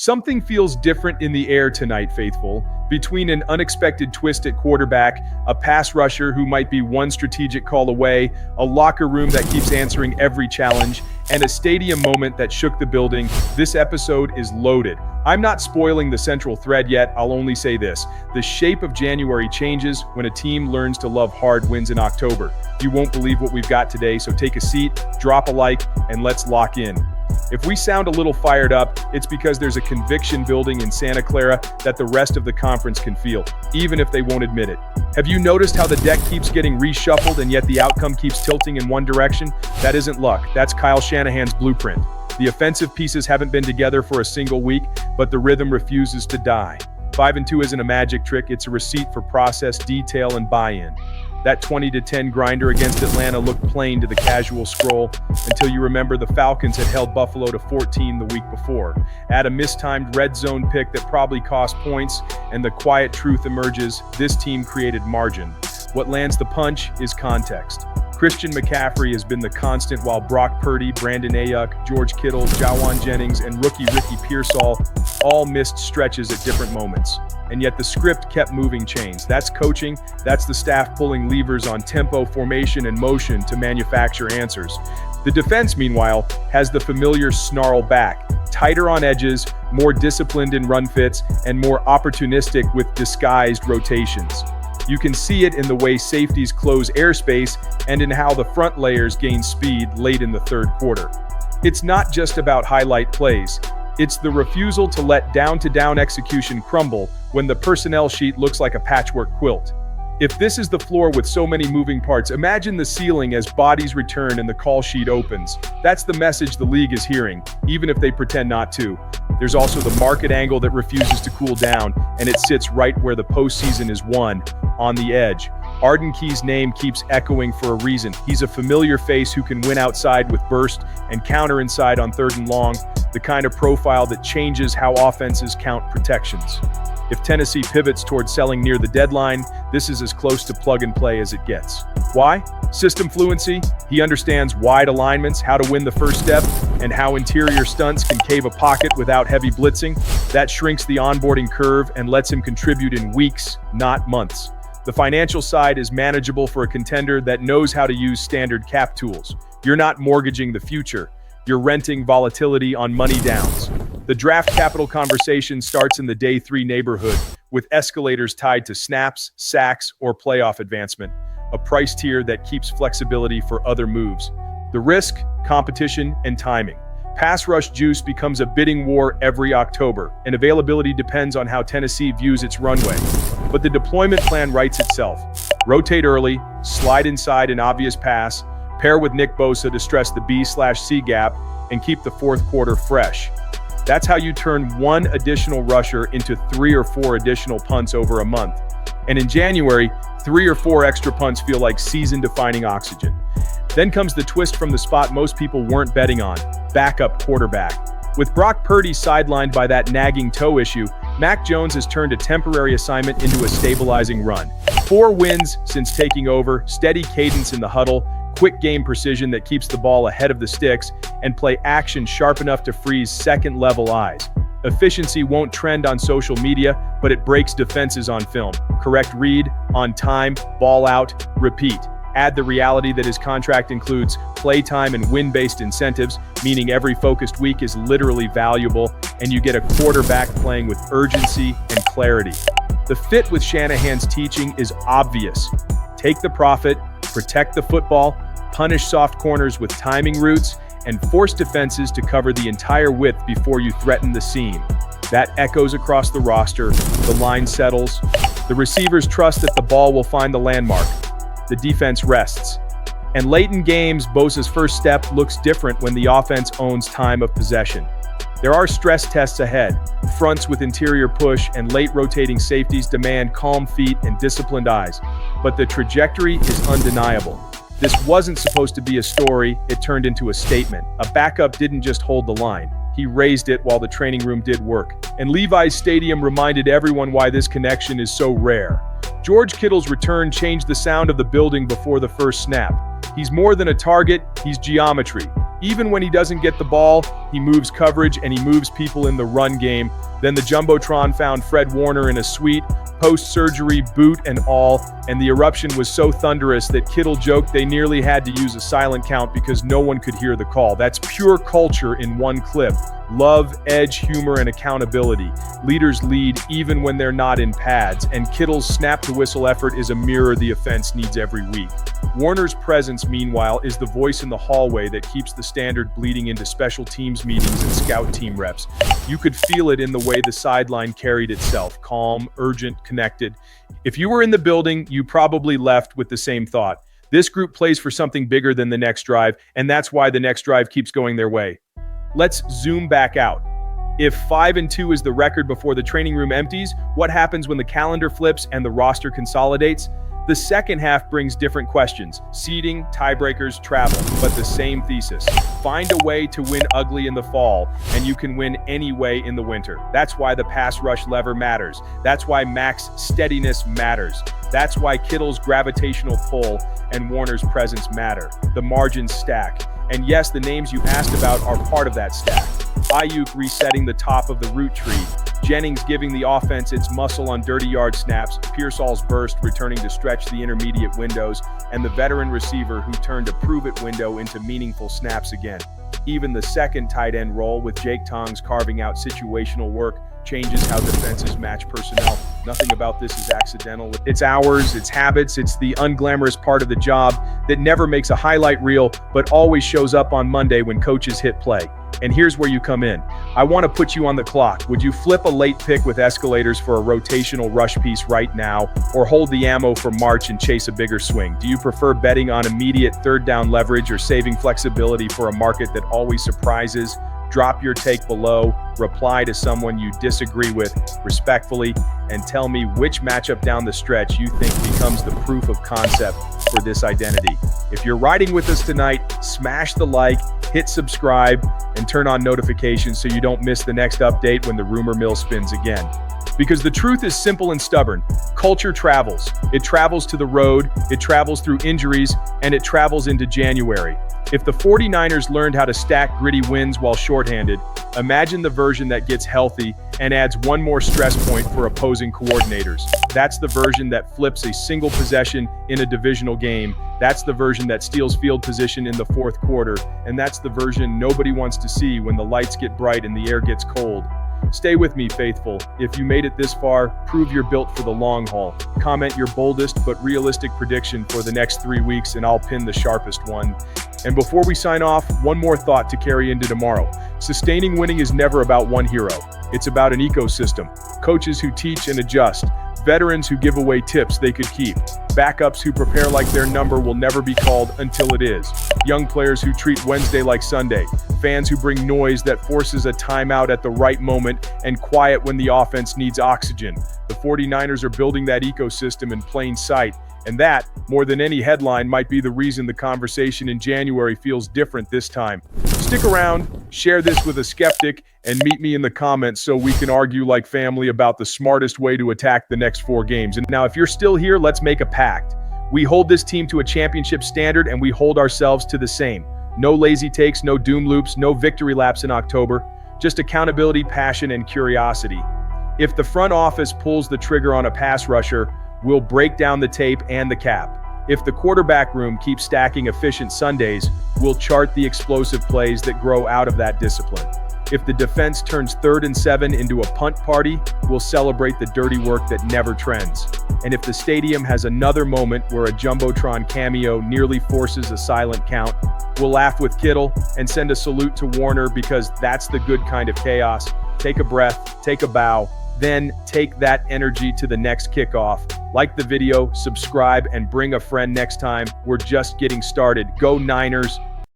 Something feels different in the air tonight, faithful. Between an unexpected twist at quarterback, a pass rusher who might be one strategic call away, a locker room that keeps answering every challenge, and a stadium moment that shook the building, this episode is loaded. I'm not spoiling the central thread yet, I'll only say this. The shape of January changes when a team learns to love hard wins in October. You won't believe what we've got today, so take a seat, drop a like, and let's lock in. If we sound a little fired up, it's because there's a conviction building in Santa Clara that the rest of the conference can feel, even if they won't admit it. Have you noticed how the deck keeps getting reshuffled and yet the outcome keeps tilting in one direction? That isn't luck, that's Kyle Shanahan's blueprint. The offensive pieces haven't been together for a single week, but the rhythm refuses to die. 5-2 isn't a magic trick, it's a receipt for process, detail, and buy-in. That 20-10 grinder against Atlanta looked plain to the casual scroll until you remember the Falcons had held Buffalo to 14 the week before. Add a mistimed red zone pick that probably cost points, and the quiet truth emerges: this team created margin. What lands the punch is context. Christian McCaffrey has been the constant while Brock Purdy, Brandon Ayuk, George Kittle, Jawan Jennings, and rookie Ricky Pearsall all missed stretches at different moments. And yet the script kept moving chains. That's coaching, that's the staff pulling levers on tempo, formation, and motion to manufacture answers. The defense, meanwhile, has the familiar snarl back, tighter on edges, more disciplined in run fits, and more opportunistic with disguised rotations. You can see it in the way safeties close airspace and in how the front layers gain speed late in the third quarter. It's not just about highlight plays. It's the refusal to let down-to-down execution crumble when the personnel sheet looks like a patchwork quilt. If this is the floor with so many moving parts, imagine the ceiling as bodies return and the call sheet opens. That's the message the league is hearing, even if they pretend not to. There's also the market angle that refuses to cool down, and it sits right where the postseason is won, on the edge. Arden Key's name keeps echoing for a reason. He's a familiar face who can win outside with burst and counter inside on 3rd and long, the kind of profile that changes how offenses count protections. If Tennessee pivots toward selling near the deadline, this is as close to plug and play as it gets. Why? System fluency. He understands wide alignments, how to win the first step, and how interior stunts can cave a pocket without heavy blitzing. That shrinks the onboarding curve and lets him contribute in weeks, not months. The financial side is manageable for a contender that knows how to use standard cap tools. You're not mortgaging the future. You're renting volatility on money downs. The draft capital conversation starts in the day 3 neighborhood, with escalators tied to snaps, sacks, or playoff advancement, a price tier that keeps flexibility for other moves. The risk, competition, and timing. Pass rush juice becomes a bidding war every October, and availability depends on how Tennessee views its runway. But the deployment plan writes itself. Rotate early, slide inside an obvious pass, pair with Nick Bosa to stress the B/C gap, and keep the fourth quarter fresh. That's how you turn one additional rusher into 3 or 4 additional punts over a month. And in January, 3 or 4 extra punts feel like season-defining oxygen. Then comes the twist from the spot most people weren't betting on: backup quarterback. With Brock Purdy sidelined by that nagging toe issue, Mac Jones has turned a temporary assignment into a stabilizing run. 4 wins since taking over, steady cadence in the huddle, quick game precision that keeps the ball ahead of the sticks, and play action sharp enough to freeze second-level eyes. Efficiency won't trend on social media, but it breaks defenses on film. Correct read, on time, ball out, repeat. Add the reality that his contract includes playtime and win-based incentives, meaning every focused week is literally valuable, and you get a quarterback playing with urgency and clarity. The fit with Shanahan's teaching is obvious. Take the profit, protect the football, punish soft corners with timing routes, and force defenses to cover the entire width before you threaten the seam. That echoes across the roster, the line settles, the receivers trust that the ball will find the landmark, the defense rests. And late in games, Bosa's first step looks different when the offense owns time of possession. There are stress tests ahead. Fronts with interior push and late rotating safeties demand calm feet and disciplined eyes. But the trajectory is undeniable. This wasn't supposed to be a story, it turned into a statement. A backup didn't just hold the line. He raised it while the training room did work. And Levi's Stadium reminded everyone why this connection is so rare. George Kittle's return changed the sound of the building before the first snap. He's more than a target, he's geometry. Even when he doesn't get the ball, he moves coverage and he moves people in the run game. Then the Jumbotron found Fred Warner in a suite, post-surgery boot and all, and the eruption was so thunderous that Kittle joked they nearly had to use a silent count because no one could hear the call. That's pure culture in one clip. Love, edge, humor, and accountability. Leaders lead even when they're not in pads, and Kittle's snap-to-whistle effort is a mirror the offense needs every week. Warner's presence, meanwhile, is the voice in the hallway that keeps the standard bleeding into special teams meetings and scout team reps. You could feel it in the way the sideline carried itself, calm, urgent, connected. If you were in the building, you probably left with the same thought. This group plays for something bigger than the next drive, and that's why the next drive keeps going their way. Let's zoom back out. If 5-2 is the record before the training room empties, what happens when the calendar flips and the roster consolidates? The second half brings different questions: seeding, tiebreakers, travel, but the same thesis. Find a way to win ugly in the fall, and you can win any way in the winter. That's why the pass rush lever matters. That's why Mac's steadiness matters. That's why Kittle's gravitational pull and Warner's presence matter. The margins stack. And yes, the names you asked about are part of that stack. Ayuk resetting the top of the root tree, Jennings giving the offense its muscle on dirty yard snaps, Pearsall's burst returning to stretch the intermediate windows, and the veteran receiver who turned a prove-it window into meaningful snaps again. Even the second tight end role, with Jake Tongs carving out situational work, changes how defenses match personnel. Nothing about this is accidental. It's ours, it's habits, it's the unglamorous part of the job that never makes a highlight reel, but always shows up on Monday when coaches hit play. And here's where you come in. I want to put you on the clock. Would you flip a late pick with escalators for a rotational rush piece right now, or hold the ammo for March and chase a bigger swing? Do you prefer betting on immediate third down leverage or saving flexibility for a market that always surprises? Drop your take below, reply to someone you disagree with respectfully, and tell me which matchup down the stretch you think becomes the proof of concept for this identity. If you're riding with us tonight, smash the like, hit subscribe, and turn on notifications so you don't miss the next update when the rumor mill spins again. Because the truth is simple and stubborn. Culture travels. It travels to the road, it travels through injuries, and it travels into January. If the 49ers learned how to stack gritty wins while shorthanded, imagine the version that gets healthy and adds one more stress point for opposing coordinators. That's the version that flips a single possession in a divisional game. That's the version that steals field position in the fourth quarter. And that's the version nobody wants to see when the lights get bright and the air gets cold. Stay with me, faithful. If you made it this far, prove you're built for the long haul. Comment your boldest but realistic prediction for the next 3 weeks and I'll pin the sharpest one. And before we sign off, one more thought to carry into tomorrow. Sustaining winning is never about one hero. It's about an ecosystem. Coaches who teach and adjust. Veterans who give away tips they could keep. Backups who prepare like their number will never be called until it is. Young players who treat Wednesday like Sunday. Fans who bring noise that forces a timeout at the right moment and quiet when the offense needs oxygen. The 49ers are building that ecosystem in plain sight. And that, more than any headline, might be the reason the conversation in January feels different this time. Stick around, share this with a skeptic, and meet me in the comments so we can argue like family about the smartest way to attack the next 4 games. And now, if you're still here, let's make a pact. We hold this team to a championship standard, and we hold ourselves to the same. No lazy takes, no doom loops, no victory laps in October. Just accountability, passion, and curiosity. If the front office pulls the trigger on a pass rusher, we'll break down the tape and the cap. If the quarterback room keeps stacking efficient Sundays, we'll chart the explosive plays that grow out of that discipline. If the defense turns 3rd and 7 into a punt party, we'll celebrate the dirty work that never trends. And if the stadium has another moment where a Jumbotron cameo nearly forces a silent count, we'll laugh with Kittle and send a salute to Warner, because that's the good kind of chaos. Take a breath, take a bow, then take that energy to the next kickoff. Like the video, subscribe, and bring a friend next time. We're just getting started. Go Niners!